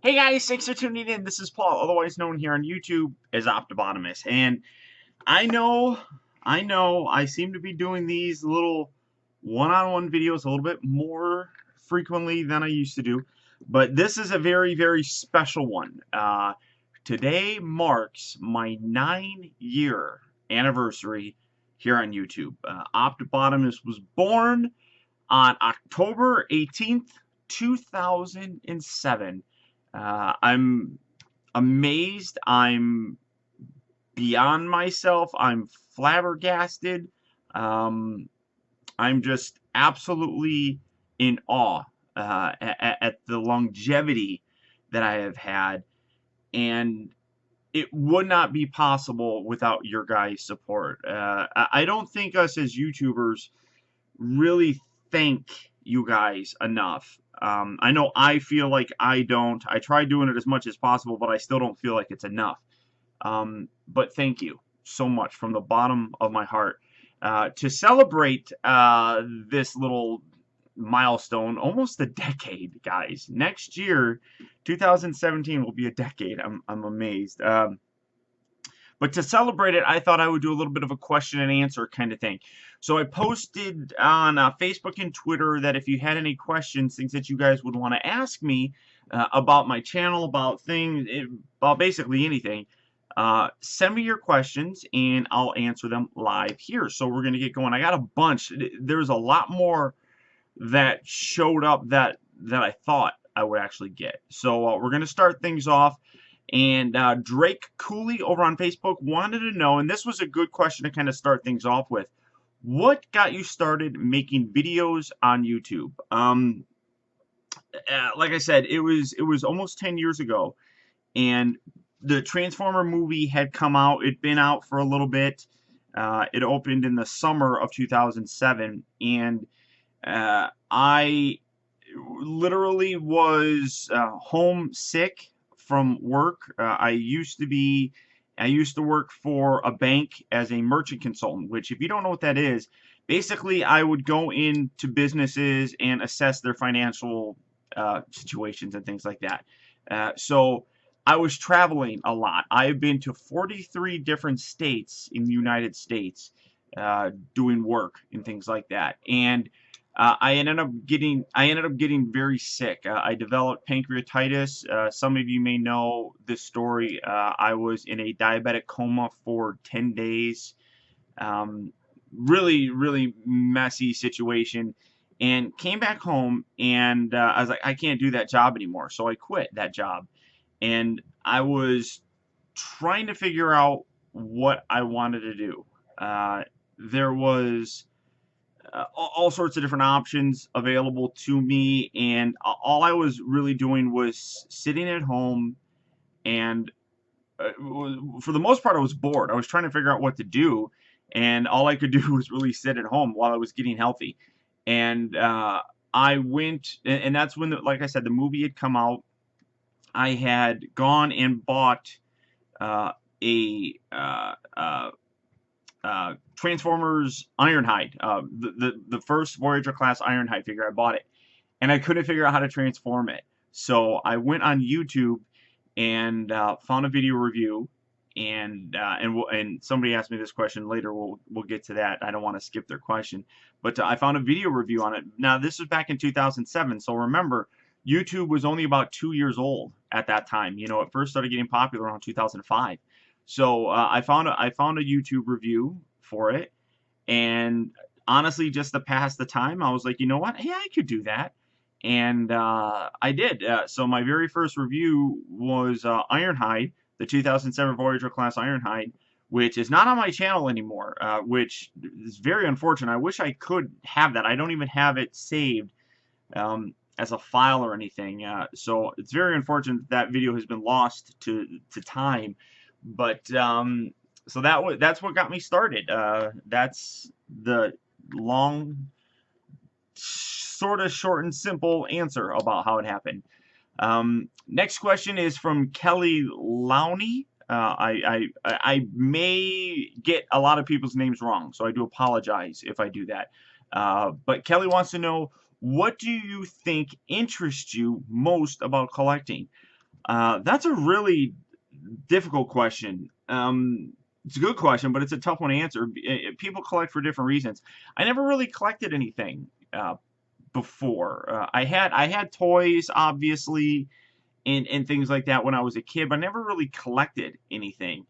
Hey guys, thanks for tuning in. This is Paul, otherwise known here on YouTube as Optibotimus. And I know, I seem to be doing these little one-on-one videos a little bit more frequently than I used to do. But this is a very, very special one. Today marks my 9-year anniversary here on YouTube. Optibotimus was born on October 18th, 2007. I'm amazed. I'm beyond myself. I'm flabbergasted. Um, I'm just absolutely in awe at the longevity that I have had, and it would not be possible without your guys' support. I don't think us as YouTubers really thank you guys enough. I know I feel like I don't. I try doing it as much as possible, but I still don't feel like it's enough. But thank you so much from the bottom of my heart. To celebrate this little milestone, almost a decade, guys. Next year, 2017 will be a decade. I'm amazed. But to celebrate it, I thought I would do a little bit of a question and answer kind of thing. So I posted on Facebook and Twitter that if you had any questions, things that you guys would want to ask me about my channel, about things, about basically anything, send me your questions and I'll answer them live here. So we're going to get going. I got a bunch. There's a lot more that showed up that I thought I would actually get. So we're going to start things off. And Drake Cooley over on Facebook wanted to know, and this was a good question to kind of start things off with. What got you started making videos on YouTube? Like I said, it was almost 10 years ago, and the Transformer movie had come out. It'd been out for a little bit. It opened in the summer of 2007, and I literally was homesick from work. I used to work for a bank as a merchant consultant, which if you don't know what that is, basically I would go into businesses and assess their financial situations and things like that. So I was traveling a lot. I've been to 43 different states in the United States doing work and things like that. And I ended up getting very sick. I developed pancreatitis. Some of you may know this story. I was in a diabetic coma for 10 days. Really, really messy situation. And came back home, and I was like, I can't do that job anymore. So I quit that job. And I was trying to figure out what I wanted to do. There was all sorts of different options available to me, and all I was really doing was sitting at home, and for the most part I was bored. I was trying to figure out what to do, and all I could do was really sit at home while I was getting healthy. And I went, and that's when, like I said, the movie had come out. I had gone and bought a Transformers Ironhide, the first Voyager class Ironhide figure. I bought it, and I couldn't figure out how to transform it. So I went on YouTube and found a video review, and somebody asked me this question later. We'll get to that. I don't want to skip their question, but I found a video review on it. Now this was back in 2007, so remember, YouTube was only about 2 years old at that time. You know, it first started getting popular around 2005. So I found a YouTube review for it, and honestly, just to pass the time, I was like, you know what? Hey, I could do that, and I did. So my very first review was Ironhide, the 2007 Voyager class Ironhide, which is not on my channel anymore, which is very unfortunate. I wish I could have that. I don't even have it saved as a file or anything. So it's very unfortunate that video has been lost to time. But so that's what got me started. That's the long, sort of short and simple answer about how it happened. Next question is from Kelly Lowney. I may get a lot of people's names wrong, so I do apologize if I do that. But Kelly wants to know, what do you think interests you most about collecting? That's a really difficult question. It's a good question, but it's a tough one to answer. People collect for different reasons. I never really collected anything before. I had toys, obviously, and things like that when I was a kid, but I never really collected anything.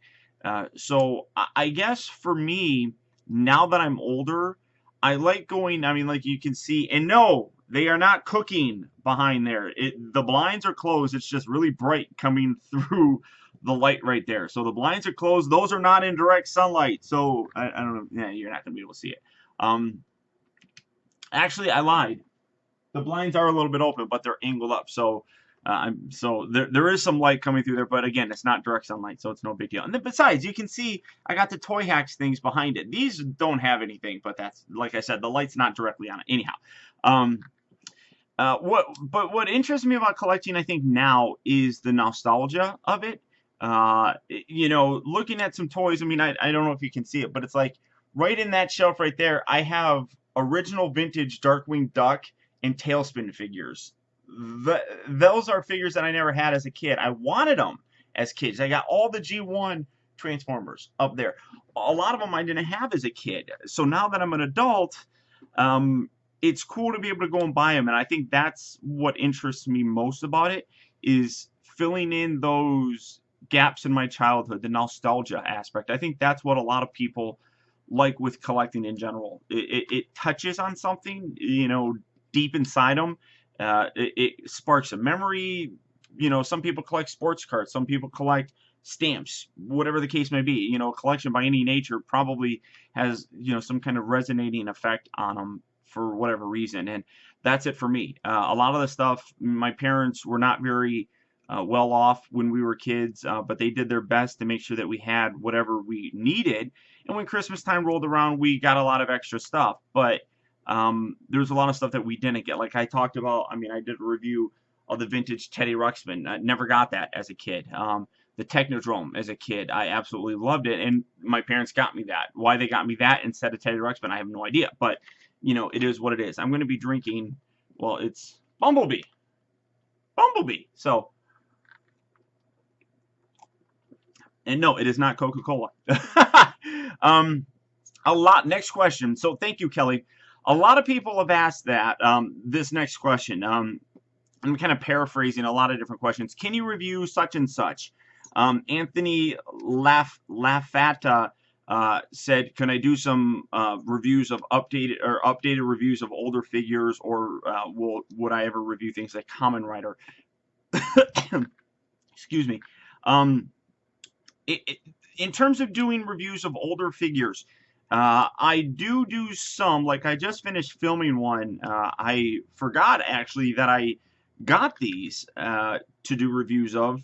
So I guess for me, now that I'm older, I like going. I mean, like you can see, and no, they are not cooking behind there. The blinds are closed. It's just really bright coming through the light right there. So the blinds are closed. Those are not in direct sunlight. So I don't know. Yeah, you're not gonna be able to see it. Um, Actually, I lied. The blinds are a little bit open, but they're angled up. So there is some light coming through there, but again, it's not direct sunlight, so it's no big deal. And then besides, you can see I got the Toy Hacks things behind it. These don't have anything, but that's like I said, the light's not directly on it anyhow. Um, what interests me about collecting, I think now, is the nostalgia of it. Looking at some toys. I mean, I don't know if you can see it, but it's like right in that shelf right there. I have original vintage Darkwing Duck and Tailspin figures. Those are figures that I never had as a kid. I wanted them as kids. I got all the G1 Transformers up there. A lot of them I didn't have as a kid. So now that I'm an adult, it's cool to be able to go and buy them. And I think that's what interests me most about it, is filling in those gaps in my childhood, the nostalgia aspect. I think that's what a lot of people like with collecting in general. It touches on something, deep inside them. It sparks a memory. Some people collect sports cards. Some people collect stamps. Whatever the case may be, a collection by any nature probably has, some kind of resonating effect on them for whatever reason. And that's it for me. A lot of the stuff, my parents were not very well off when we were kids, but they did their best to make sure that we had whatever we needed. And when Christmas time rolled around, we got a lot of extra stuff. But there's a lot of stuff that we didn't get. Like I talked about, I mean, I did a review of the vintage Teddy Ruxpin. I never got that as a kid. The Technodrome as a kid, I absolutely loved it, and my parents got me that. Why they got me that instead of Teddy Ruxpin, I have no idea. But it is what it is. I'm going to be drinking. Well, it's Bumblebee. So, and no, it is not Coca-Cola. Next question. So thank you, Kelly. A lot of people have asked that, this next question. I'm kind of paraphrasing a lot of different questions. Can you review such and such? Anthony Lafata said, can I do some reviews of updated reviews of older figures, or would I ever review things like Kamen Rider? Excuse me. In terms of doing reviews of older figures, I do some. Like I just finished filming one. I forgot actually that I got these to do reviews of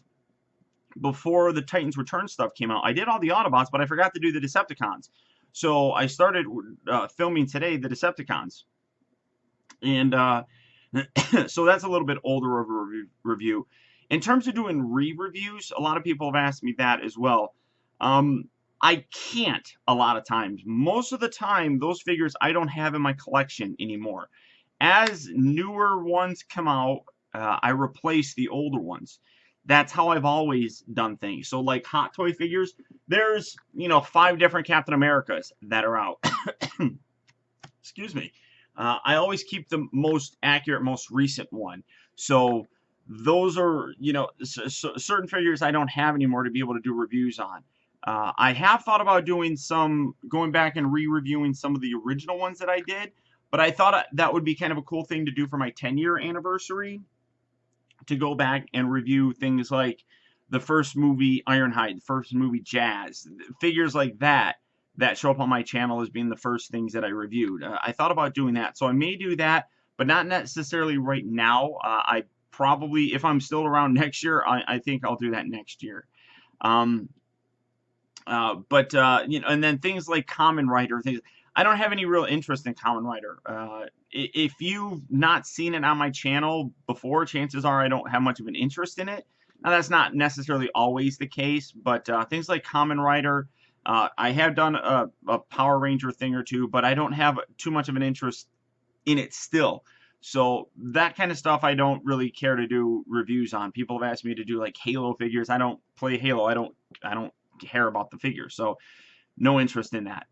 before the Titans Return stuff came out. I did all the Autobots, but I forgot to do the Decepticons. So I started filming today the Decepticons. And so that's a little bit older of a review. In terms of doing re-reviews, a lot of people have asked me that as well. I can't a lot of times. Most of the time, those figures I don't have in my collection anymore. As newer ones come out, I replace the older ones. That's how I've always done things. So like Hot Toy figures, there's 5 different Captain Americas that are out. Excuse me. I always keep the most accurate, most recent one. So those are, certain figures I don't have anymore to be able to do reviews on. I have thought about going back and re-reviewing some of the original ones that I did, but I thought that would be kind of a cool thing to do for my 10-year anniversary, to go back and review things like the first movie Ironhide, the first movie Jazz, figures like that show up on my channel as being the first things that I reviewed. I thought about doing that, so I may do that, but not necessarily right now. I probably, if I'm still around next year, I think I'll do that next year. And then things like Kamen Rider, things. I don't have any real interest in Kamen Rider. If you've not seen it on my channel before, chances are I don't have much of an interest in it. Now, that's not necessarily always the case, but things like Kamen Rider, I have done a Power Ranger thing or two, but I don't have too much of an interest in it still. So that kind of stuff I don't really care to do reviews on. People have asked me to do like Halo figures. I don't play Halo. I don't care about the figure. So no interest in that.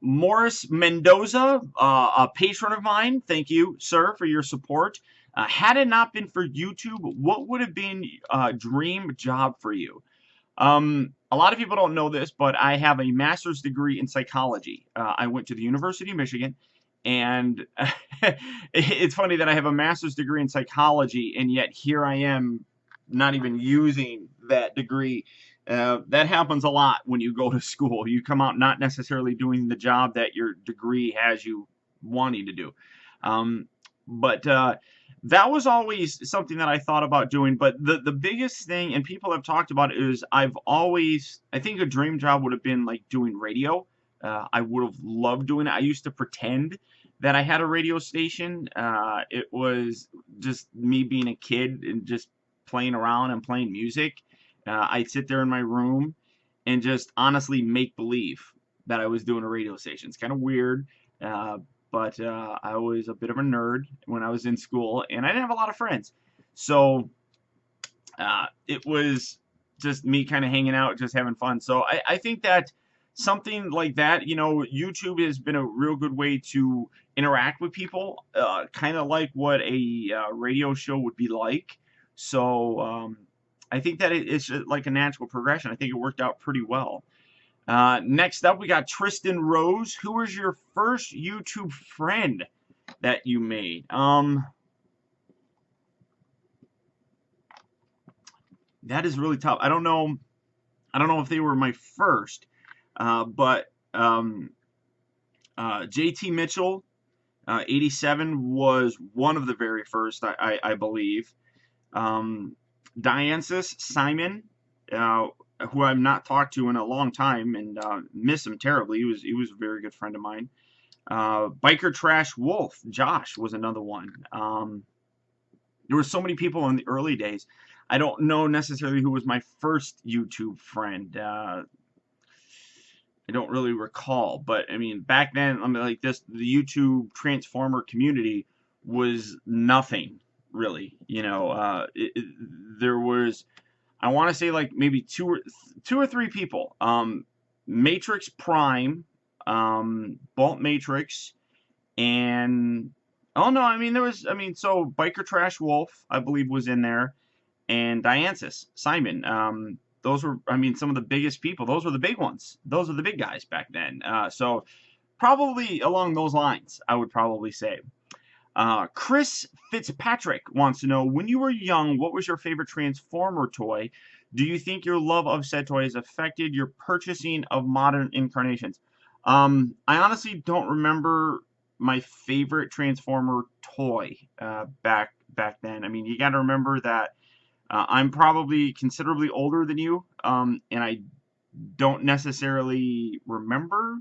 Morris Mendoza, a patron of mine. Thank you, sir, for your support. Had it not been for YouTube, what would have been a dream job for you? A lot of people don't know this, but I have a master's degree in psychology. I went to the University of Michigan, and it's funny that I have a master's degree in psychology, and yet here I am not even using that degree. That happens a lot when you go to school. You come out not necessarily doing the job that your degree has you wanting to do. But that was always something that I thought about doing. But the biggest thing, and people have talked about it, is I think a dream job would have been like doing radio. I would have loved doing it. I used to pretend that I had a radio station. It was just me being a kid and just playing around and playing music. I'd sit there in my room and just honestly make believe that I was doing a radio station. It's kind of weird, but I was a bit of a nerd when I was in school, and I didn't have a lot of friends. So it was just me kind of hanging out, just having fun. So I think that something like that, YouTube has been a real good way to interact with people, kind of like what a radio show would be like. So I think that it's just like a natural progression. I think it worked out pretty well. Next up, we got Tristan Rose. Who was your first YouTube friend that you made? That is really tough. I don't know if they were my first, but JT Mitchell, 87 was one of the very first, I believe. Diancis Simon, who I've not talked to in a long time and miss him terribly. He was a very good friend of mine. Biker Trash Wolf, Josh was another one. There were so many people in the early days. I don't know necessarily who was my first YouTube friend. I don't really recall, but I mean back then, like the YouTube Transformer community was nothing really. There was, I want to say, like maybe two or three people. Matrix Prime, Bolt Matrix, and oh no, so Biker Trash Wolf, I believe, was in there, and Diancis Simon. Those were, some of the biggest people. Those were the big ones. Those were the big guys back then. So probably along those lines, I would probably say. Chris Fitzpatrick wants to know, when you were young, what was your favorite Transformer toy? Do you think your love of said toy has affected your purchasing of modern incarnations? I honestly don't remember my favorite Transformer toy back then. You got to remember that I'm probably considerably older than you, and I don't necessarily remember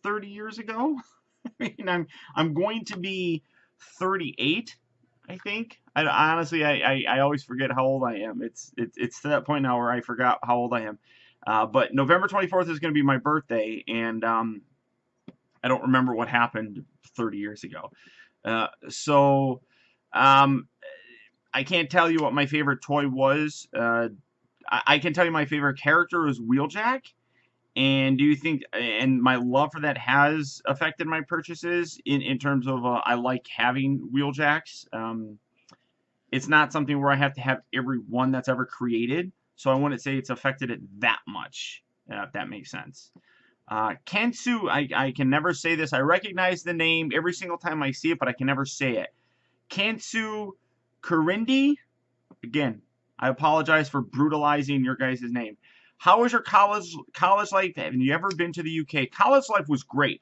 30 years ago. I'm going to be 38, I think. Honestly, I always forget how old I am. It's to that point now where I forgot how old I am. But November 24th is going to be my birthday, and I don't remember what happened 30 years ago. So I can't tell you what my favorite toy was. I can tell you my favorite character was Wheeljack. And do you think, and my love for that has affected my purchases in terms of I like having Wheeljacks. It's not something where I have to have every one that's ever created, so I wouldn't say it's affected it that much, if that makes sense. Kensu, I can never say this. I recognize the name every single time I see it, but I can never say it. Kansu Kurindi, again, I apologize for brutalizing your guys' name. How was your college life? Have you ever been to the UK? College life was great.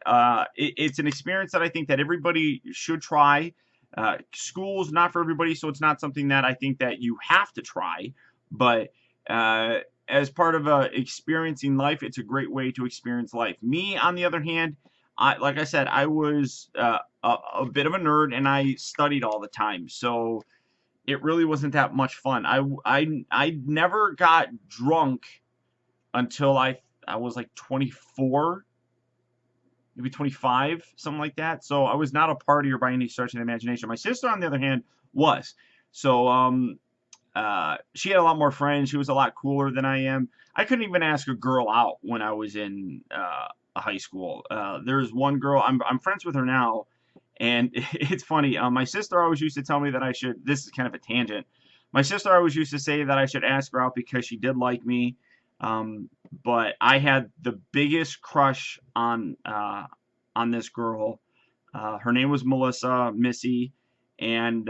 It's an experience that I think that everybody should try. School's not for everybody, so it's not something that I think that you have to try. But as part of experiencing life, it's a great way to experience life. Me, on the other hand, like I said, I was a bit of a nerd, and I studied all the time. So it really wasn't that much fun. I never got drunk until I was like 24. maybe 25, something like that. So I was not a partier by any stretch of the imagination. My sister, on the other hand, was. So she had a lot more friends. She was a lot cooler than I am. I couldn't even ask a girl out when I was in high school. There's one girl, I'm friends with her now, and it's funny. My sister always used to tell me that I should, this is kind of a tangent. My sister always used to say that I should ask her out because she did like me. But I had the biggest crush on this girl. Her name was Melissa, Missy, and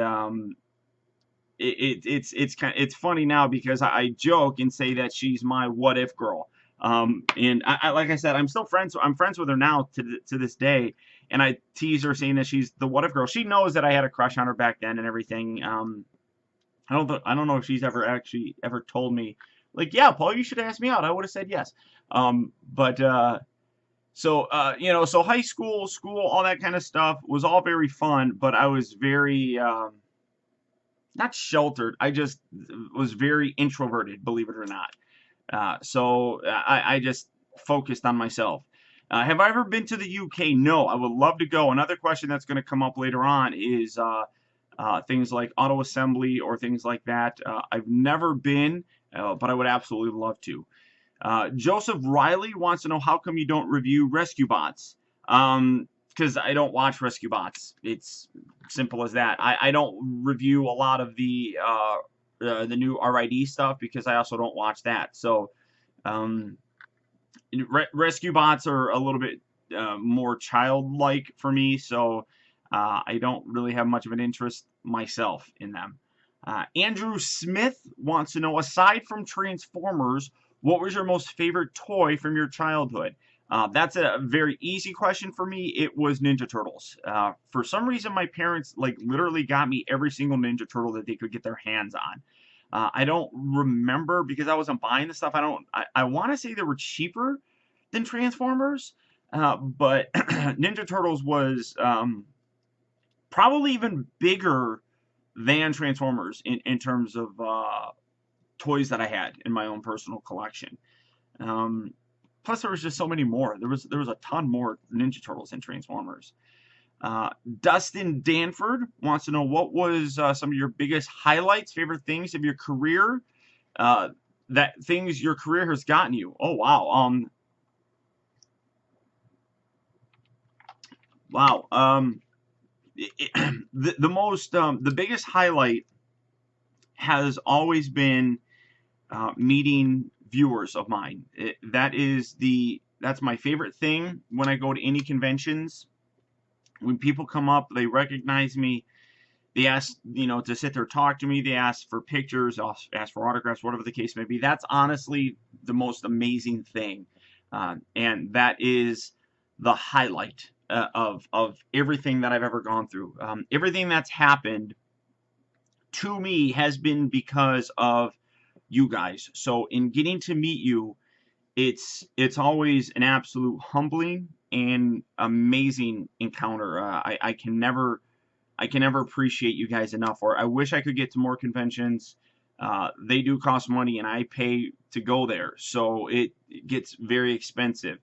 it's funny now because I joke and say that she's my what if girl. And I like I said, I'm friends with her now to this day, and I tease her saying that she's the what if girl. She knows that I had a crush on her back then and everything. I don't know if she's ever told me, like, yeah, Paul, you should ask me out. I would have said yes. But so high school, all that kind of stuff was all very fun, but I was very not sheltered. I just was very introverted, believe it or not. So I just focused on myself. Have I ever been to the UK? No, I would love to go. Another question that's going to come up later on is things like auto assembly or things like that. I've never been, but I would absolutely love to. Joseph Riley wants to know, how come you don't review Rescue Bots? Because I don't watch Rescue Bots. It's simple as that. I don't review a lot of the new RID stuff because I also don't watch that. So Rescue Bots are a little bit more childlike for me, so I don't really have much of an interest myself in them. Andrew Smith wants to know, aside from Transformers, what was your most favorite toy from your childhood? That's a very easy question for me. It was Ninja Turtles. For some reason, my parents literally got me every single Ninja Turtle that they could get their hands on. I don't remember because I wasn't buying the stuff. I want to say they were cheaper than Transformers, but Ninja Turtles was probably even bigger than Transformers in terms of toys that I had in my own personal collection. Plus, there was just so many more. There was a ton more Ninja Turtles than Transformers. Dustin Danford wants to know, what was some of your biggest highlights, favorite things of your career, that things your career has gotten you? Oh, wow. Wow. The biggest highlight has always been meeting viewers of mine. That's my favorite thing when I go to any conventions. When people come up, they recognize me. They ask, to sit there, talk to me. They ask for pictures, ask for autographs, whatever the case may be. That's honestly the most amazing thing, and that is the highlight of everything that I've ever gone through. Everything that's happened to me has been because of you guys. So in getting to meet you, it's always an absolute humbling and amazing encounter. I can never appreciate you guys enough. Or I wish I could get to more conventions. They do cost money, and I pay to go there, so it gets very expensive.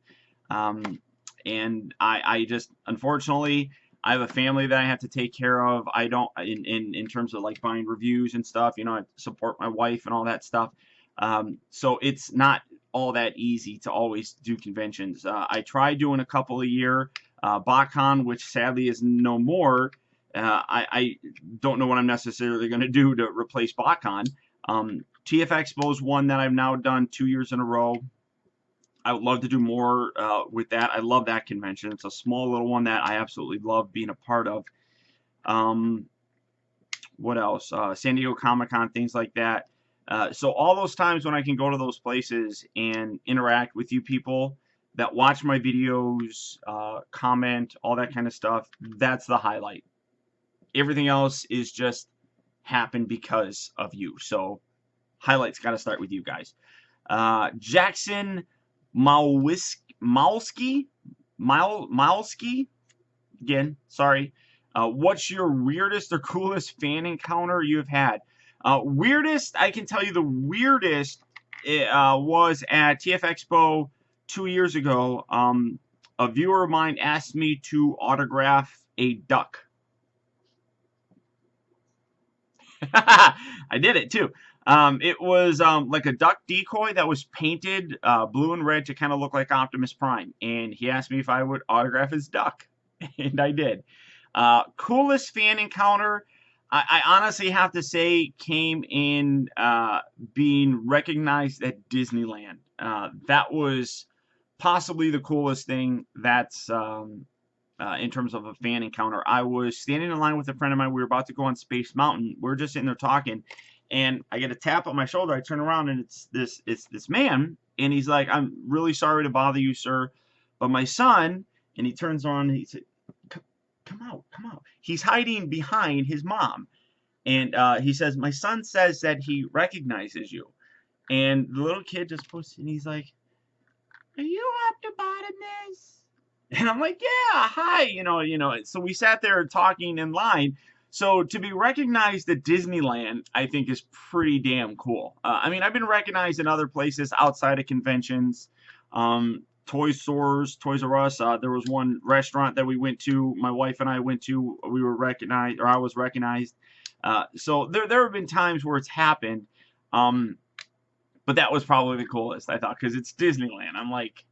And I just, unfortunately, I have a family that I have to take care of. I don't, in terms of buying reviews and stuff, I support my wife and all that stuff. So it's not all that easy to always do conventions. I tried doing a couple a year. BotCon, which sadly is no more. I don't know what I'm necessarily going to do to replace BotCon. TF Expo is one that I've now done 2 years in a row. I would love to do more with that. I love that convention. It's a small little one that I absolutely love being a part of. What else? San Diego Comic-Con, things like that. So all those times when I can go to those places and interact with you people that watch my videos, comment, all that kind of stuff, that's the highlight. Everything else is just happened because of you. So highlights got to start with you guys. Jackson Malski, again, sorry. What's your weirdest or coolest fan encounter you've had? Weirdest, I can tell you the weirdest was at TF Expo 2 years ago. a viewer of mine asked me to autograph a duck. I did it too. It was like a duck decoy that was painted blue and red to kind of look like Optimus Prime, and he asked me if I would autograph his duck, and I did. Coolest fan encounter, I honestly have to say, came in being recognized at Disneyland. That was possibly the coolest thing. That's in terms of a fan encounter. I was standing in line with a friend of mine. We were about to go on Space Mountain. We are just sitting there talking, and I get a tap on my shoulder. I turn around, and it's this man, and he's like, "I'm really sorry to bother you, sir, but my son," and he turns on, and he said, "Come out, come out." He's hiding behind his mom, and he says, "My son says that he recognizes you," and the little kid just puts, and he's like, "Are you Optibotimus?" And I'm like, "Yeah, hi," So we sat there talking in line. So to be recognized at Disneyland, I think is pretty damn cool. I mean, I've been recognized in other places outside of conventions, toy stores, Toys R Us. There was one restaurant that we went to, my wife and I went to. We were recognized, or I was recognized. So there have been times where it's happened, but that was probably the coolest, I thought, because it's Disneyland. I'm like,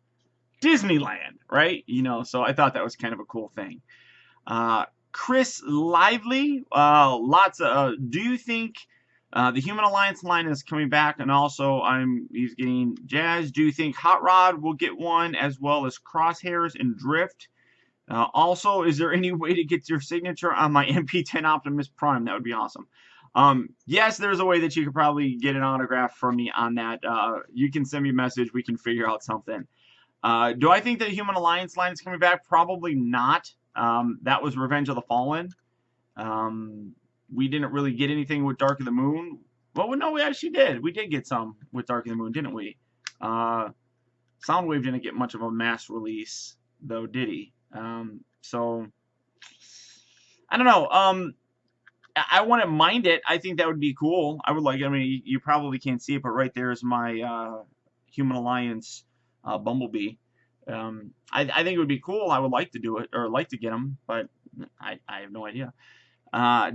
Disneyland, right? So I thought that was kind of a cool thing. Chris Lively, lots of, do you think the Human Alliance line is coming back? And also, he's getting Jazz. Do you think Hot Rod will get one, as well as Crosshairs and Drift? Also, is there any way to get your signature on my MP10 Optimus Prime? That would be awesome. Yes, there's a way that you could probably get an autograph from me on that. You can send me a message. We can figure out something. Do I think that the Human Alliance line is coming back? Probably not. That was Revenge of the Fallen. We didn't really get anything with Dark of the Moon. Well, no, we actually did. We did get some with Dark of the Moon, didn't we? Soundwave didn't get much of a mass release, though, did he? So, I don't know. I wouldn't mind it. I think that would be cool. I would like it. I mean, you probably can't see it, but right there is my Human Alliance Bumblebee. I think it would be cool. I would like to do it, or like to get them, but I have no idea.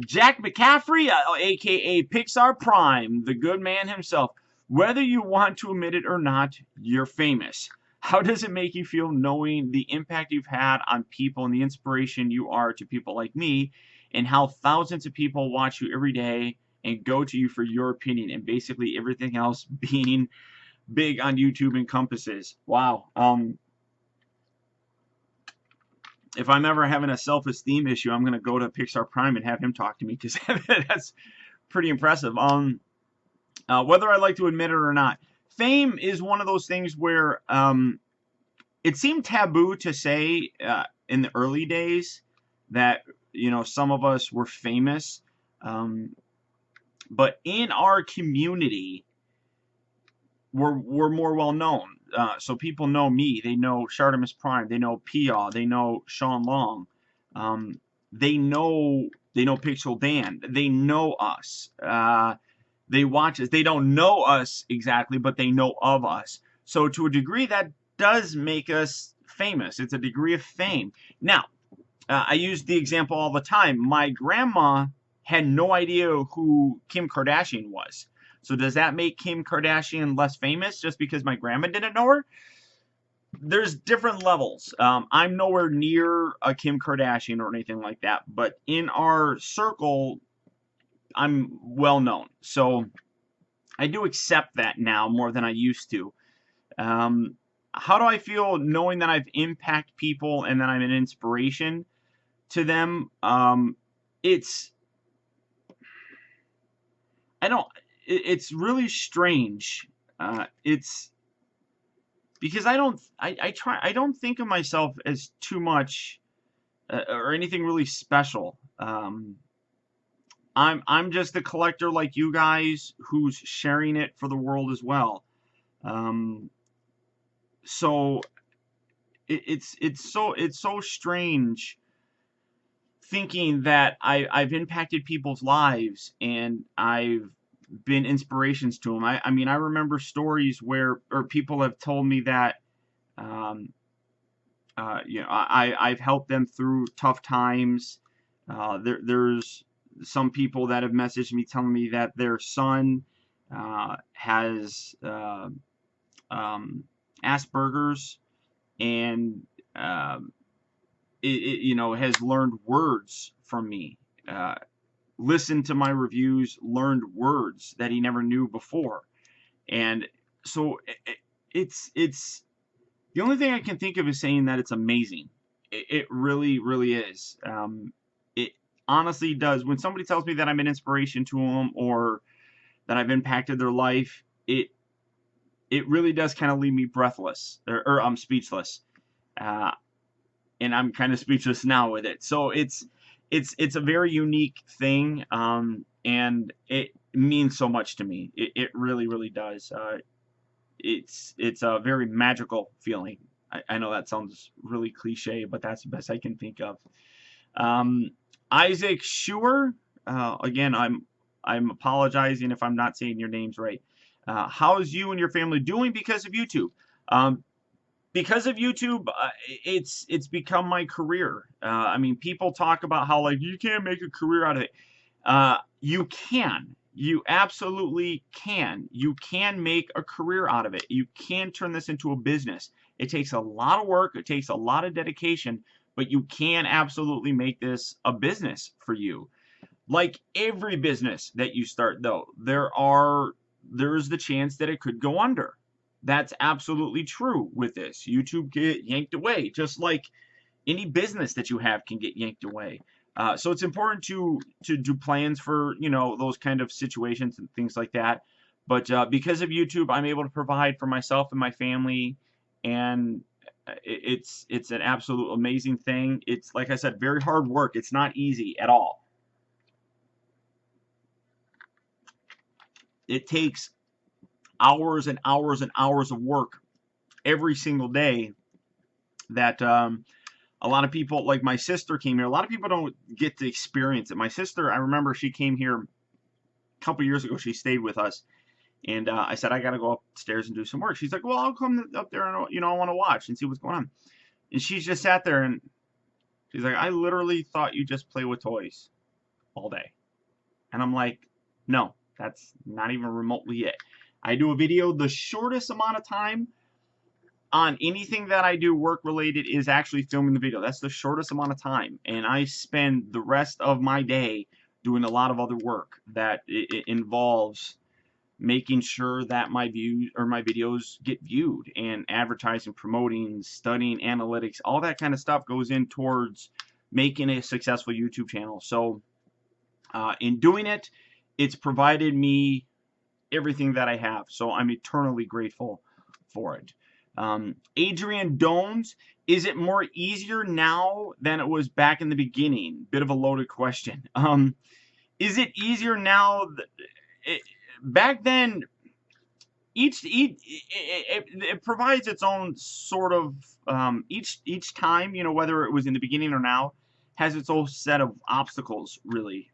Jack McCaffrey, aka Pixar Prime, the good man himself. Whether you want to admit it or not, you're famous. How does it make you feel knowing the impact you've had on people and the inspiration you are to people like me, and how thousands of people watch you every day and go to you for your opinion, and basically everything else being big on YouTube encompasses? Wow. If I'm ever having a self-esteem issue, I'm going to go to Pixar Prime and have him talk to me, because that's pretty impressive. Whether I like to admit it or not, fame is one of those things where it seemed taboo to say in the early days that, some of us were famous. But in our community, we're more well known. So people know me. They know Shartimus Prime. They know Pia. They know Sean Long. They know Pixel Dan. They know us. They watch us. They don't know us exactly, but they know of us. So to a degree, that does make us famous. It's a degree of fame. Now, I use the example all the time. My grandma had no idea who Kim Kardashian was. So does that make Kim Kardashian less famous just because my grandma didn't know her? There's different levels. I'm nowhere near a Kim Kardashian or anything like that, but in our circle, I'm well known. So I do accept that now more than I used to. How do I feel knowing that I've impacted people and that I'm an inspiration to them? It's really strange. It's because I don't think of myself as too much or anything really special. I'm just a collector like you guys who's sharing it for the world as well. So it's so strange thinking that I've impacted people's lives and I've been inspirations to them. I mean, I remember stories where people have told me that I've helped them through tough times. There's some people that have messaged me telling me that their son has Asperger's, and has learned words from me. Uh, Listened to my reviews, learned words that he never knew before. And so it's the only thing I can think of is saying that it's amazing. It really, really is. It honestly does. When somebody tells me that I'm an inspiration to them or that I've impacted their life, it really does kind of leave me breathless, or I'm speechless. Uh, and I'm kind of speechless now with it. So it's a very unique thing, and it means so much to me. It really, really does. It's a very magical feeling. I know that sounds really cliche, but that's the best I can think of. Um, Isaac Schuer, again, I'm apologizing if I'm not saying your names right. How's you and your family doing because of YouTube? Um, because of YouTube, it's become my career. I mean, people talk about how like you can't make a career out of it. You can. You absolutely can. You can make a career out of it. You can turn this into a business. It takes a lot of work. It takes a lot of dedication, but you can absolutely make this a business for you. Like every business that you start, though, there's the chance that it could go under. That's absolutely true with this. YouTube get yanked away, just like any business that you have can get yanked away. So it's important to do plans for those kind of situations and things like that. But because of YouTube, I'm able to provide for myself and my family, and it's an absolute amazing thing. It's like I said, very hard work. It's not easy at all. It takes hours and hours and hours of work every single day that a lot of people, like my sister came here. A lot of people don't get to experience it. My sister, I remember she came here a couple years ago. She stayed with us, and I said, I got to go upstairs and do some work. She's like, well, I'll come up there and I want to watch and see what's going on. And she's just sat there and she's like, I literally thought you just play with toys all day. And I'm like, no, that's not even remotely it. I do a video. The shortest amount of time on anything that I do work related is actually filming the video. That's the shortest amount of time. And I spend the rest of my day doing a lot of other work that it involves making sure that my views or my videos get viewed, and advertising, promoting, studying analytics, all that kind of stuff goes in towards making a successful YouTube channel. So in doing it, it's provided me everything that I have. So I'm eternally grateful for it. Adrian Dones, is it more easier now than it was back in the beginning? Bit of a loaded question. Is it easier now? Back then, it provides its own sort of each time, whether it was in the beginning or now, has its own set of obstacles. Really,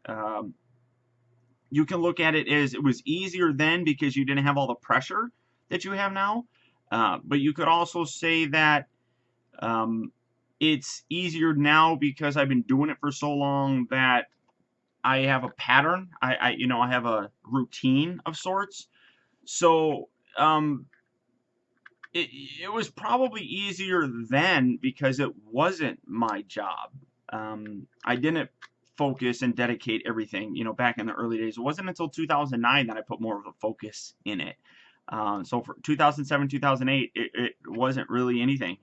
you can look at it as it was easier then because you didn't have all the pressure that you have now. But you could also say that it's easier now because I've been doing it for so long that I have a pattern. I have a routine of sorts. So it was probably easier then because it wasn't my job. I didn't focus and dedicate everything, back in the early days. It wasn't until 2009 that I put more of a focus in it. So for 2007, 2008, it wasn't really anything.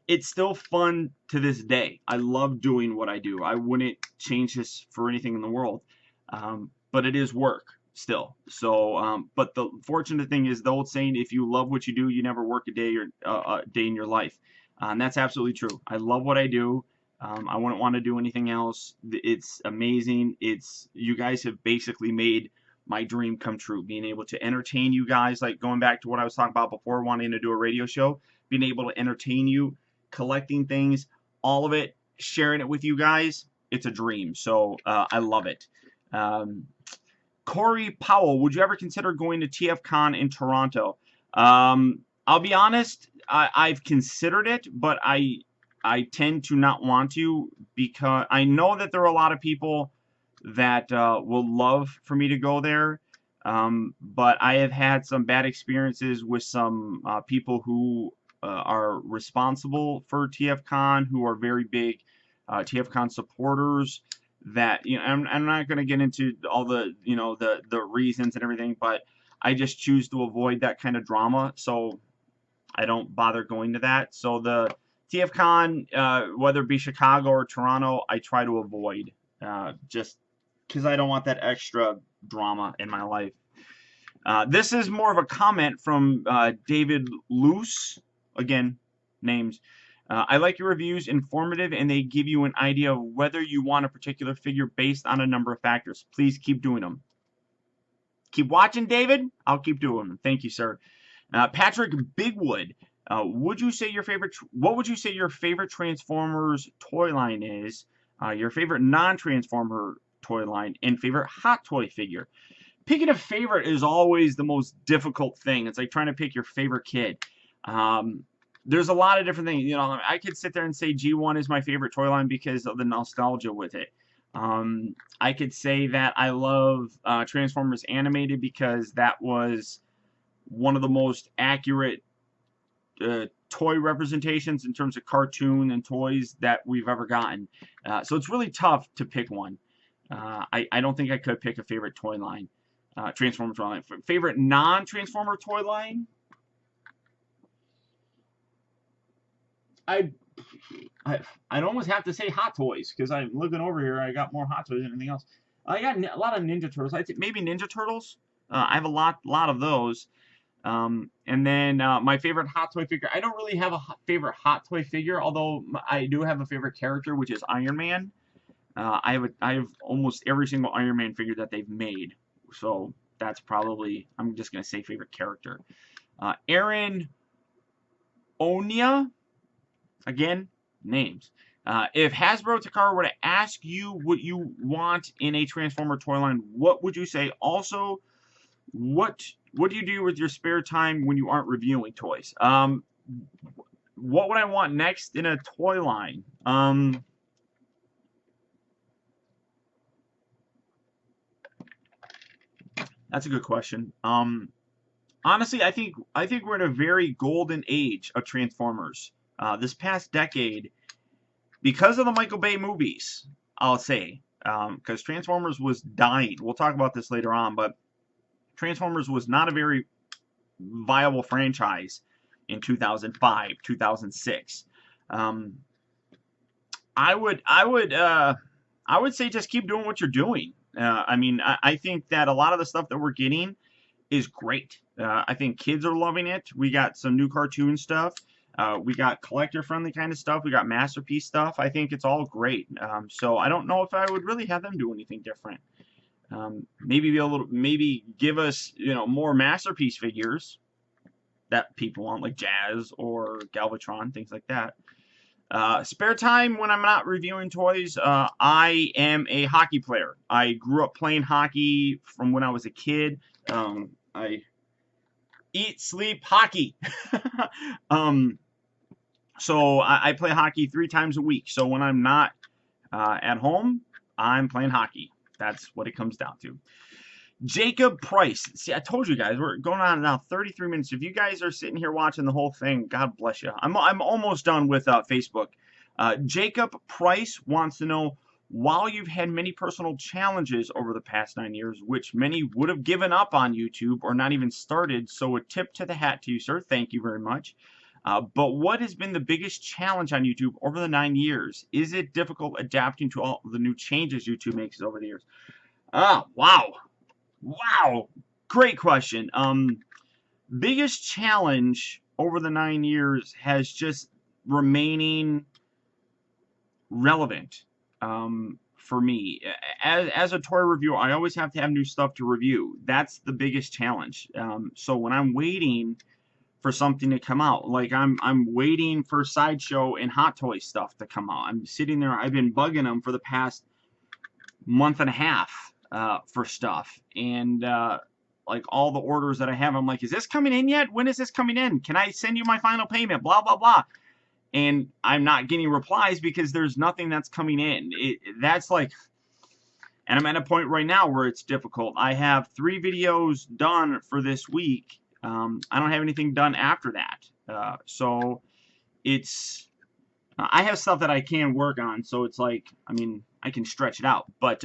It's still fun to this day. I love doing what I do. I wouldn't change this for anything in the world. But it is work still. So, but the fortunate thing is the old saying, if you love what you do, you never work a day in your life. And that's absolutely true. I love what I do. I wouldn't want to do anything else. It's amazing. You guys have basically made my dream come true, being able to entertain you guys, like going back to what I was talking about before, wanting to do a radio show, being able to entertain you, collecting things, all of it, sharing it with you guys. It's a dream. So I love it. Corey Powell, would you ever consider going to TFCon in Toronto? I'll be honest, I've considered it, but I I tend to not want to, because I know that there are a lot of people that will love for me to go there. But I have had some bad experiences with some people who are responsible for TFCon, who are very big TFCon supporters. That, you know, I'm not going to get into all the, you know, the reasons and everything, but I just choose to avoid that kind of drama, so I don't bother going to that. So the TFCon, whether it be Chicago or Toronto, I try to avoid, just because I don't want that extra drama in my life. This is more of a comment from David Luce. Again, names. I like your reviews, informative, and they give you an idea of whether you want a particular figure based on a number of factors. Please keep doing them. Keep watching, David. I'll keep doing them. Thank you, sir. Patrick Bigwood. What would you say your favorite Transformers toy line is? Your favorite non-Transformer toy line, and favorite hot toy figure. Picking a favorite is always the most difficult thing. It's like trying to pick your favorite kid. There's a lot of different things. You know, I could sit there and say G1 is my favorite toy line because of the nostalgia with it. I could say that I love Transformers Animated because that was one of the most accurate toy representations in terms of cartoon and toys that we've ever gotten. So it's really tough to pick one. I don't think I could pick a favorite toy line. Transformer toy line. Favorite non-Transformer toy line? I'd almost have to say Hot Toys, because I'm looking over here. I got more Hot Toys than anything else. I got a lot of Ninja Turtles. I think maybe Ninja Turtles. I have a lot of those. And then my favorite Hot Toy figure. I don't really have a favorite Hot Toy figure, although I do have a favorite character, which is Iron Man. I have almost every single Iron Man figure that they've made. So that's probably, I'm just going to say favorite character. Aaron Onya. Again, names. If Hasbro Takara were to ask you what you want in a Transformer toy line, what would you say? Also, what do you do with your spare time when you aren't reviewing toys? What would I want next in a toy line? That's a good question. Honestly, I think we're in a very golden age of Transformers. This past decade, because of the Michael Bay movies, I'll say, because Transformers was dying. We'll talk about this later on, but Transformers was not a very viable franchise in 2005, 2006. I would say just keep doing what you're doing. I mean, I think that a lot of the stuff that we're getting is great. I think kids are loving it. We got some new cartoon stuff. We got collector-friendly kind of stuff. We got masterpiece stuff. I think it's all great. So I don't know if I would really have them do anything different. Maybe give us, you know, more masterpiece figures that people want, like Jazz or Galvatron, things like that. Spare time when I'm not reviewing toys, I am a hockey player. I grew up playing hockey from when I was a kid. I eat, sleep, hockey. So I play hockey 3 times a week. So when I'm not at home, I'm playing hockey. That's what it comes down to. Jacob Price. See, I told you guys, we're going on now 33 minutes. If you guys are sitting here watching the whole thing, God bless you. I'm almost done with Facebook. Jacob Price wants to know, while you've had many personal challenges over the past 9 years, which many would have given up on YouTube or not even started, so a tip to the hat to you, sir. Thank you very much. But what has been the biggest challenge on YouTube over the 9 years? Is it difficult adapting to all the new changes YouTube makes over the years? Wow. Wow. Great question. Biggest challenge over the 9 years has just remaining relevant for me. As a toy reviewer, I always have to have new stuff to review. That's the biggest challenge. So when I'm waiting for something to come out, like I'm waiting for Sideshow and Hot Toys stuff to come out. I'm sitting there, I've been bugging them for the past month and a half for stuff, and like all the orders that I have, I'm like, is this coming in yet? When is this coming in? Can I send you my final payment? Blah blah blah. and I'm not getting replies because there's nothing that's coming in. That's like, and I'm at a point right now where it's difficult. I have 3 videos done for this week. I don't have anything done after that. So it's, I have stuff that I can work on. So it's like, I mean, I can stretch it out. But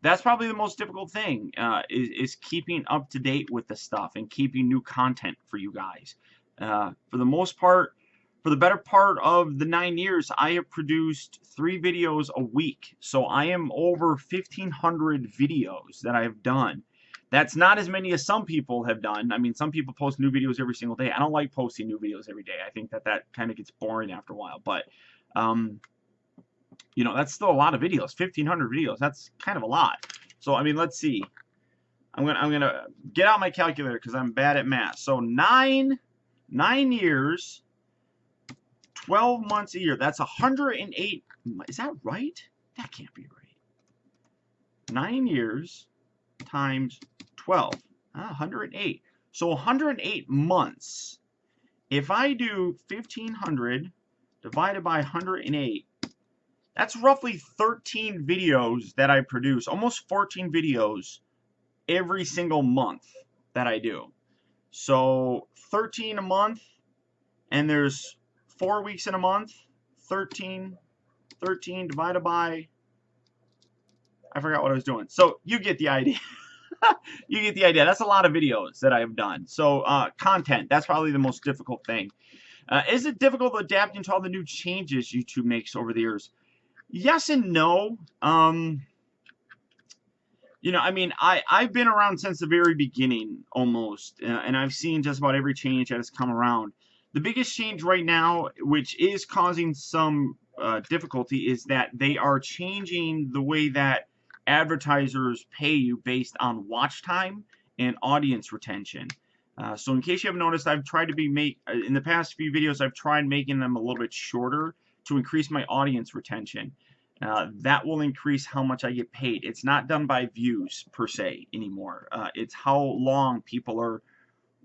that's probably the most difficult thing, is keeping up to date with the stuff and keeping new content for you guys. For the most part, for the better part of the 9 years, I have produced 3 videos a week. So I am over 1,500 videos that I have done. That's not as many as some people have done. I mean, some people post new videos every single day. I don't like posting new videos every day. I think that kind of gets boring after a while. But, you know, that's still a lot of videos. 1,500 videos. That's kind of a lot. So, I mean, let's see. I'm gonna get out my calculator because I'm bad at math. So 9 years, 12 months a year. That's 108. Is that right? That can't be right. 9 years times 12. 108. So 108 months. If I do 1,500 divided by 108, that's roughly 13 videos that I produce. Almost 14 videos every single month that I do. So 13 a month, and there's 4 weeks in a month. 13 divided by, I forgot what I was doing. So you get the idea. You get the idea. That's a lot of videos that I've done. So content, that's probably the most difficult thing. Is it difficult adapting to all the new changes YouTube makes over the years? Yes and no. You know, I mean, I've been around since the very beginning almost, and I've seen just about every change that has come around. The biggest change right now, which is causing some difficulty, is that they are changing the way that advertisers pay you based on watch time and audience retention. So in case you haven't noticed, I've tried to in the past few videos, I've tried making them a little bit shorter to increase my audience retention. That will increase how much I get paid. It's not done by views per se anymore. It's how long people are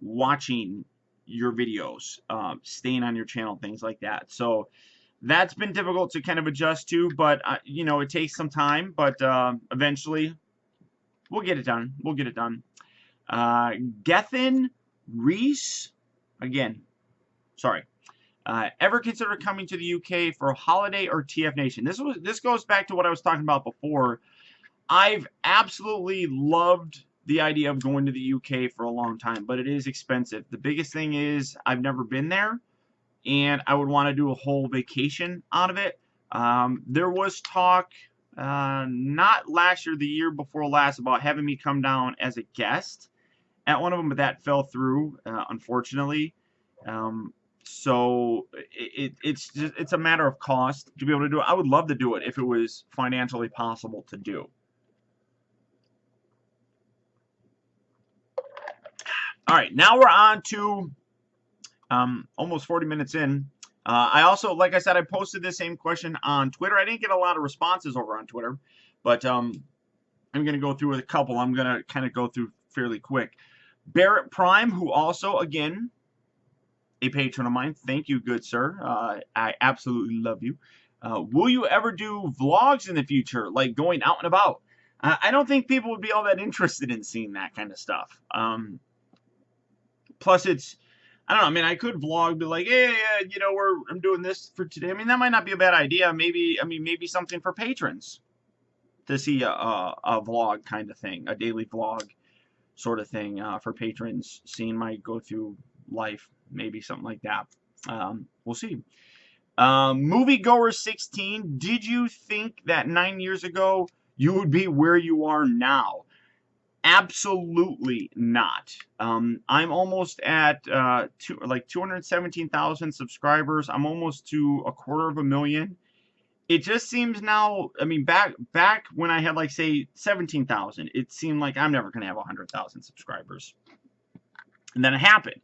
watching your videos, staying on your channel, things like that. So that's been difficult to kind of adjust to, but you know, it takes some time, but eventually we'll get it done. We'll get it done. Gethin Reese, again, sorry. Ever consider coming to the UK for a holiday or TF Nation? This goes back to what I was talking about before. I've absolutely loved the idea of going to the UK for a long time, but it is expensive. The biggest thing is I've never been there, and I would want to do a whole vacation out of it. There was talk, not last year, the year before last, about having me come down as a guest at one of them, but that fell through, unfortunately. So it's a matter of cost to be able to do it. I would love to do it if it was financially possible to do. All right, now we're on to almost 40 minutes in. I also, like I said, I posted this same question on Twitter. I didn't get a lot of responses over on Twitter, but I'm going to go through a couple. I'm going to kind of go through fairly quick. Barrett Prime, who also, again, a patron of mine. Thank you, good sir. I absolutely love you. Will you ever do vlogs in the future, like going out and about? I don't think people would be all that interested in seeing that kind of stuff. Plus, I don't know. I mean, I could vlog, be like, hey, you know, I'm doing this for today. I mean, that might not be a bad idea. Maybe something for patrons to see a vlog kind of thing, a daily vlog sort of thing for patrons, seeing my go through life, maybe something like that. We'll see. Moviegoer16, did you think that 9 years ago you would be where you are now? Absolutely not. I'm almost at 217,000 subscribers. I'm almost to 250,000. It just seems now, I mean, back when I had, like, say, 17,000, it seemed like I'm never going to have 100,000 subscribers. And then it happened.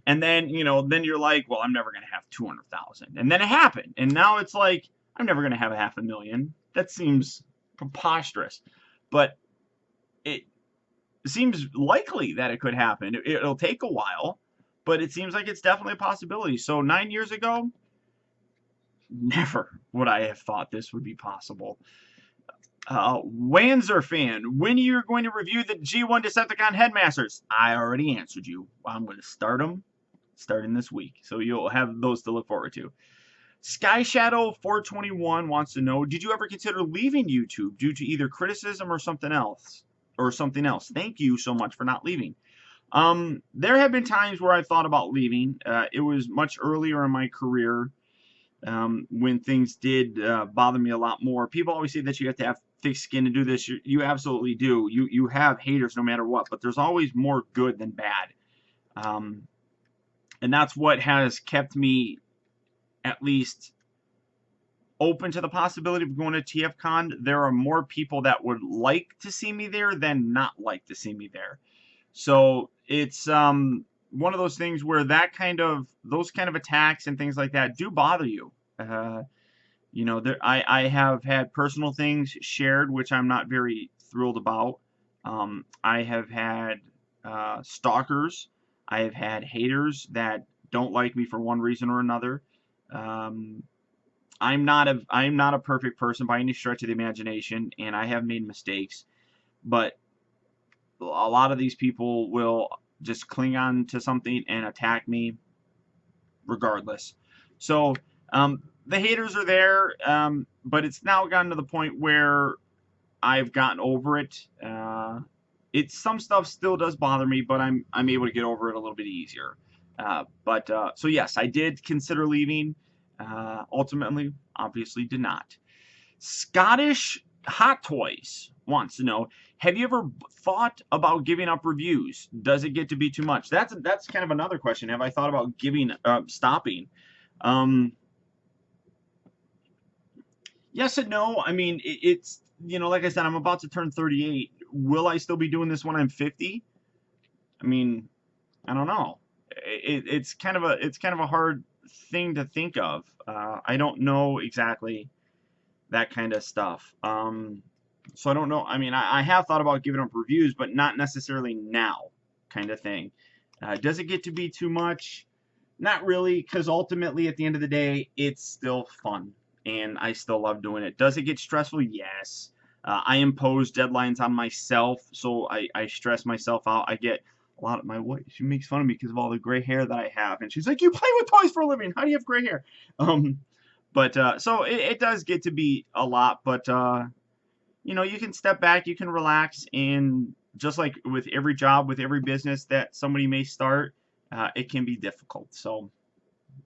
And then, you know, then you're like, well, I'm never going to have 200,000. And then it happened. And now it's like, I'm never going to have 500,000. That seems preposterous. But it seems likely that it could happen. It'll take a while, but it seems like it's definitely a possibility. So 9 years ago, Never would I have thought this would be possible. Wanzer fan, when are you going to review the G1 Decepticon Headmasters? I already answered you. I'm going to start them starting this week, so you'll have those to look forward to. Sky Shadow 421 wants to know, did you ever consider leaving YouTube due to either criticism or something else? Thank you so much for not leaving. There have been times where I thought about leaving. It was much earlier in my career, when things did bother me a lot more. People always say that you have to have thick skin to do this. You absolutely do. You have haters no matter what, but there's always more good than bad. And that's what has kept me at least open to the possibility of going to TFCon. There are more people that would like to see me there than not like to see me there. So it's one of those things where those kind of attacks and things like that do bother you. You know, I have had personal things shared which I'm not very thrilled about. I have had stalkers. I have had haters that don't like me for one reason or another. I'm not a perfect person by any stretch of the imagination, and I have made mistakes, but a lot of these people will just cling on to something and attack me regardless. So the haters are there, but it's now gotten to the point where I've gotten over it. Some stuff still does bother me, but I'm able to get over it a little bit easier. So yes, I did consider leaving. Ultimately, obviously did not. Scottish Hot Toys wants to know, have you ever thought about giving up reviews? Does it get to be too much? That's kind of another question. Have I thought about stopping? Yes and no. I mean, it's, you know, like I said, I'm about to turn 38. Will I still be doing this when I'm 50? I mean, I don't know. It's kind of a hard thing to think of. I don't know exactly that kind of stuff. So I don't know. I mean, I have thought about giving up reviews, but not necessarily now, kind of thing. Does it get to be too much? Not really, because ultimately, at the end of the day, it's still fun, and I still love doing it. Does it get stressful? Yes. I impose deadlines on myself, so I stress myself out. I get a lot of my wife. She makes fun of me because of all the gray hair that I have, and she's like, "You play with toys for a living. How do you have gray hair?" So it does get to be a lot, but you know, you can step back, you can relax, and just like with every job, with every business that somebody may start, it can be difficult. So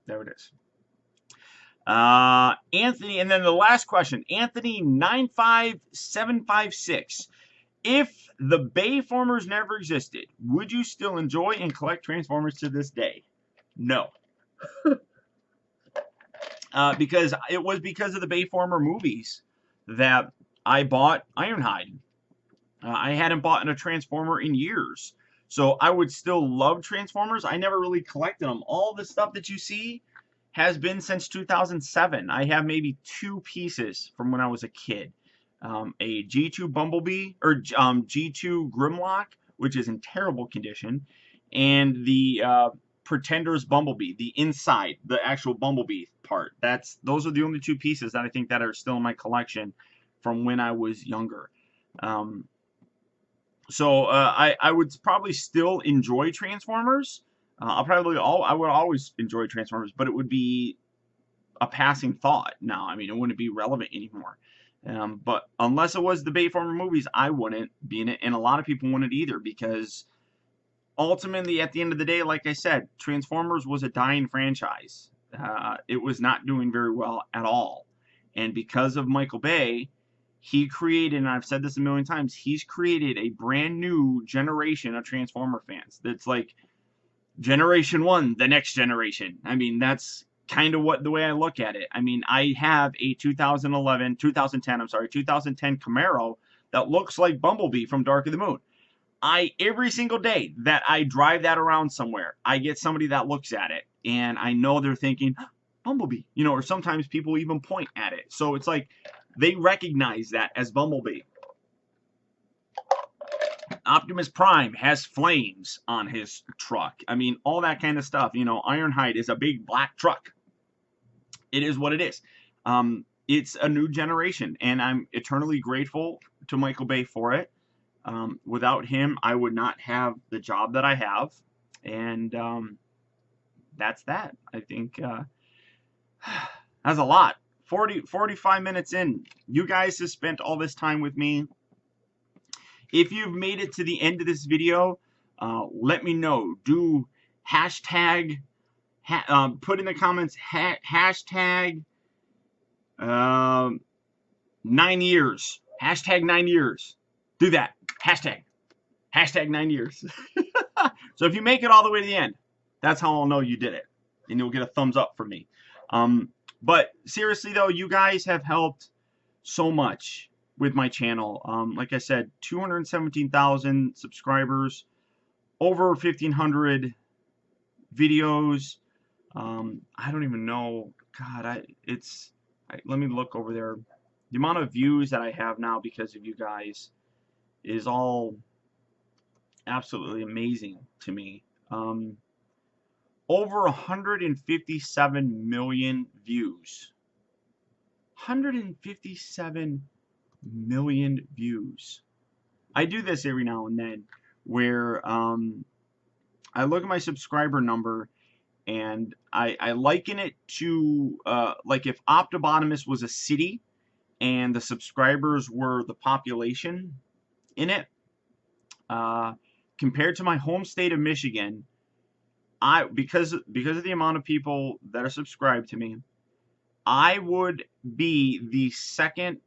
there it is. Anthony, and then the last question, Anthony 95756. If the Bayformers never existed, would you still enjoy and collect Transformers to this day? No. Because it was because of the Bayformer movies that I bought Ironhide. I hadn't bought a Transformer in years. So I would still love Transformers. I never really collected them. All the stuff that you see has been since 2007. I have maybe 2 pieces from when I was a kid. A G2 Bumblebee, or G2 Grimlock, which is in terrible condition, and the Pretender's Bumblebee, the inside, the actual Bumblebee part. Those are the only 2 pieces that I think that are still in my collection from when I was younger. So I would probably still enjoy Transformers. I would always enjoy Transformers, but it would be a passing thought now. I mean, it wouldn't be relevant anymore. But unless it was the Bayformer movies, I wouldn't be in it, and a lot of people wouldn't either, because ultimately, at the end of the day, like I said, Transformers was a dying franchise. It was not doing very well at all. And because of Michael Bay, he created, and I've said this a million times, he's created a brand new generation of Transformer fans. That's like Generation 1, the next generation. I mean, that's kind of the way I look at it. I mean, I have a 2010 Camaro that looks like Bumblebee from Dark of the Moon. Every single day that I drive that around somewhere, I get somebody that looks at it, and I know they're thinking, Bumblebee, you know, or sometimes people even point at it. So it's like they recognize that as Bumblebee. Optimus Prime has flames on his truck. I mean, all that kind of stuff. You know, Ironhide is a big black truck. it is what it is. It's a new generation, and I'm eternally grateful to Michael Bay for it. Without him, I would not have the job that I have, and that's that. I think that's a lot. 45 minutes in. You guys have spent all this time with me. If you've made it to the end of this video, let me know. Do hashtag, put in the comments, hashtag 9 years. Hashtag 9 years. Do that. Hashtag 9 years. So if you make it all the way to the end, that's how I'll know you did it. And you'll get a thumbs up from me. But seriously though, you guys have helped so much with my channel. Like I said, 217,000 subscribers, over 1,500 videos. I don't even know. God, let me look over there. The amount of views that I have now because of you guys is all absolutely amazing to me. Over 157 million views. 157 million views. I do this every now and then where I look at my subscriber number and I liken it to like if Optibotimus was a city and the subscribers were the population in it. Compared to my home state of Michigan, because of the amount of people that are subscribed to me, I would be the second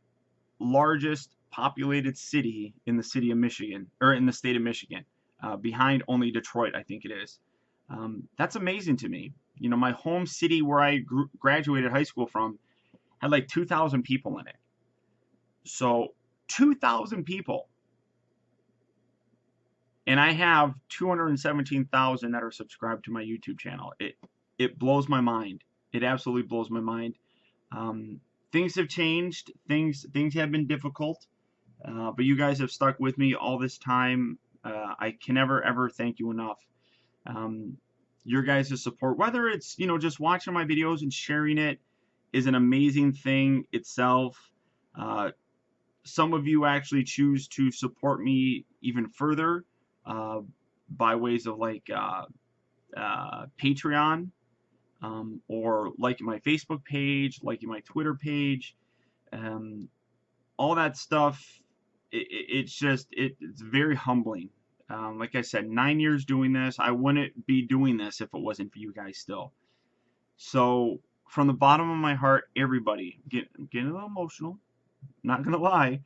largest populated city in the city of Michigan, or in the state of Michigan, behind only Detroit, I think it is. That's amazing to me. You know, my home city where I graduated high school from had like 2,000 people in it. So 2,000 people. And I have 217,000 that are subscribed to my YouTube channel. It blows my mind. It absolutely blows my mind. Things have changed. Things have been difficult. But you guys have stuck with me all this time. I can never ever thank you enough. Your guys' support, whether it's just watching my videos and sharing it, is an amazing thing itself. Some of you actually choose to support me even further. By ways of like Patreon, or liking my Facebook page, liking my Twitter page, all that stuff. It's very humbling. Like I said, 9 years doing this. I wouldn't be doing this if it wasn't for you guys still. So from the bottom of my heart, everybody, I'm getting a little emotional, not gonna lie.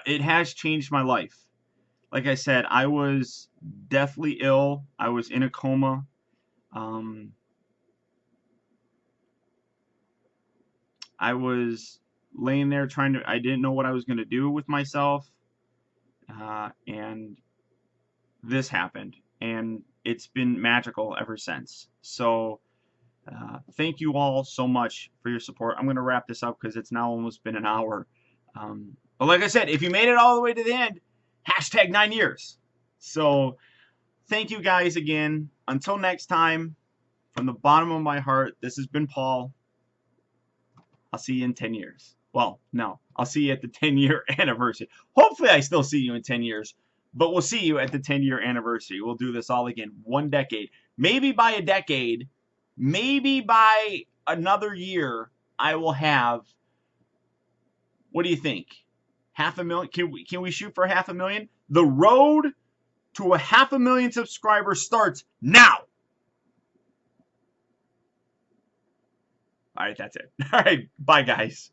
It has changed my life. Like I said, I was deathly ill. I was in a coma. I was laying there I didn't know what I was going to do with myself. And this happened. And it's been magical ever since. So thank you all so much for your support. I'm going to wrap this up because it's now almost been an hour. But like I said, if you made it all the way to the end, hashtag 9 years. So thank you guys again. Until next time, from the bottom of my heart, this has been Paul. I'll see you in 10 years. Well, no, I'll see you at the 10-year anniversary. Hopefully I still see you in 10 years, but we'll see you at the 10-year anniversary. We'll do this all again. 1 decade. Maybe by a decade, maybe by another year, I will have, what do you think? 500,000? Can we shoot for 500,000? The road to 500,000 subscribers starts now. All right, that's it. All right, bye guys.